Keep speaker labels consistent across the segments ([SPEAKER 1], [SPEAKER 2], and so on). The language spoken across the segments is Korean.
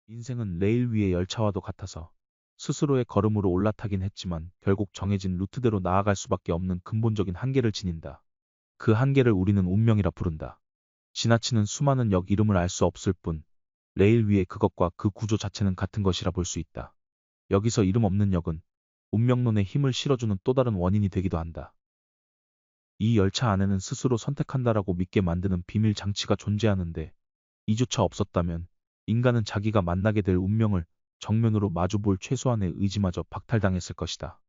[SPEAKER 1] 인생은 레일 위의 열차와도 같아서 스스로의 걸음으로 올라타긴 했지만 결국 정해진 루트대로 나아갈 수밖에 없는 근본적인 한계를 지닌다. 그 한계를 우리는 운명이라 부른다. 지나치는 수많은 역 이름을 알 수 없을 뿐 레일 위의 그것과 그 구조 자체는 같은 것이라 볼 수 있다. 여기서 이름 없는 역은 운명론에 힘을 실어주는 또 다른 원인이 되기도 한다. 이 열차 안에는 스스로 선택한다라고 믿게 만드는 비밀 장치가 존재하는데 이조차 없었다면 인간은 자기가 만나게 될 운명을 정면으로 마주볼 최소한의 의지마저 박탈당했을 것이다.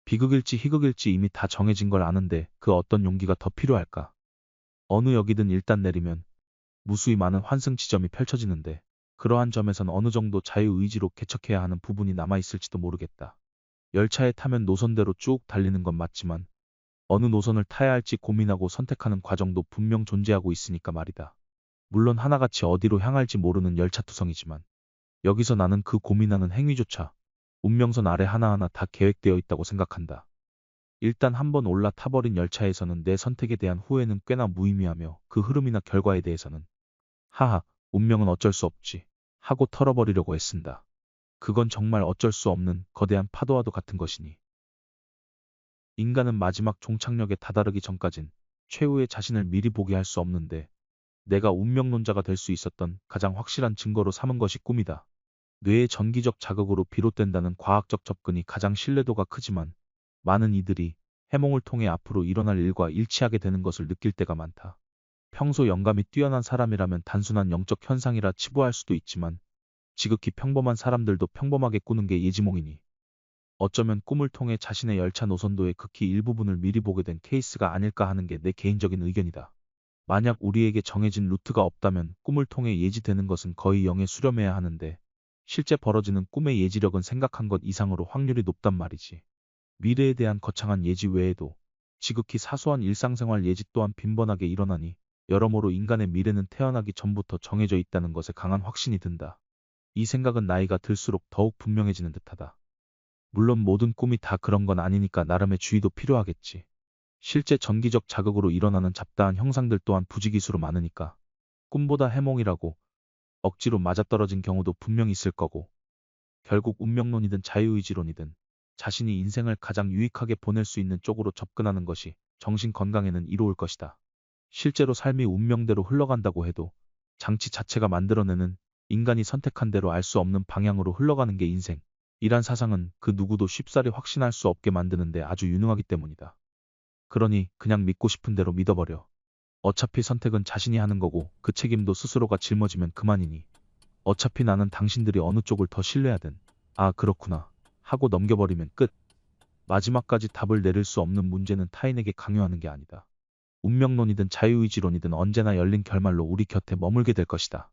[SPEAKER 1] 비극일지 희극일지 이미 다 정해진 걸 아는데 그 어떤 용기가 더 필요할까? 어느 역이든 일단 내리면 무수히 많은 환승 지점이 펼쳐지는데 그러한 점에선 어느 정도 자유의지로 개척해야 하는 부분이 남아있을지도 모르겠다. 열차에 타면 노선대로 쭉 달리는 건 맞지만 어느 노선을 타야 할지 고민하고 선택하는 과정도 분명 존재하고 있으니까 말이다. 물론 하나같이 어디로 향할지 모르는 열차투성이지만 여기서 나는 그 고민하는 행위조차 운명선 아래 하나하나 다 계획되어 있다고 생각한다. 일단 한번 올라타버린 열차에서는 내 선택에 대한 후회는 꽤나 무의미하며 그 흐름이나 결과에 대해서는 하하, 운명은 어쩔 수 없지 하고 털어버리려고 애쓴다. 그건 정말 어쩔 수 없는 거대한 파도와도 같은 것이니. 인간은 마지막 종착역에 다다르기 전까진 최후의 자신을 미리 보게 할 수 없는데 내가 운명론자가 될 수 있었던 가장 확실한 증거로 삼은 것이 꿈이다. 뇌의 전기적 자극으로 비롯된다는 과학적 접근이 가장 신뢰도가 크지만 많은 이들이 해몽을 통해 앞으로 일어날 일과 일치하게 되는 것을 느낄 때가 많다. 평소 영감이 뛰어난 사람이라면 단순한 영적 현상이라 치부할 수도 있지만 지극히 평범한 사람들도 평범하게 꾸는 게 예지몽이니 어쩌면 꿈을 통해 자신의 열차 노선도의 극히 일부분을 미리 보게 된 케이스가 아닐까 하는 게 내 개인적인 의견이다. 만약 우리에게 정해진 루트가 없다면 꿈을 통해 예지되는 것은 거의 0에 수렴해야 하는데 실제 벌어지는 꿈의 예지력은 생각한 것 이상으로 확률이 높단 말이지. 미래에 대한 거창한 예지 외에도 지극히 사소한 일상생활 예지 또한 빈번하게 일어나니 여러모로 인간의 미래는 태어나기 전부터 정해져 있다는 것에 강한 확신이 든다. 이 생각은 나이가 들수록 더욱 분명해지는 듯하다. 물론 모든 꿈이 다 그런 건 아니니까 나름의 주의도 필요하겠지. 실제 전기적 자극으로 일어나는 잡다한 형상들 또한 부지기수로 많으니까 꿈보다 해몽이라고 억지로 맞아떨어진 경우도 분명히 있을 거고 결국 운명론이든 자유의지론이든 자신이 인생을 가장 유익하게 보낼 수 있는 쪽으로 접근하는 것이 정신 건강에는 이로울 것이다. 실제로 삶이 운명대로 흘러간다고 해도 장치 자체가 만들어내는 인간이 선택한 대로 알 수 없는 방향으로 흘러가는 게 인생. 이란 사상은 그 누구도 쉽사리 확신할 수 없게 만드는데 아주 유능하기 때문이다. 그러니 그냥 믿고 싶은 대로 믿어버려. 어차피 선택은 자신이 하는 거고 그 책임도 스스로가 짊어지면 그만이니 어차피 나는 당신들이 어느 쪽을 더 신뢰하든 아 그렇구나 하고 넘겨버리면 끝. 마지막까지 답을 내릴 수 없는 문제는 타인에게 강요하는 게 아니다. 운명론이든 자유의지론이든 언제나 열린 결말로 우리 곁에 머물게 될 것이다.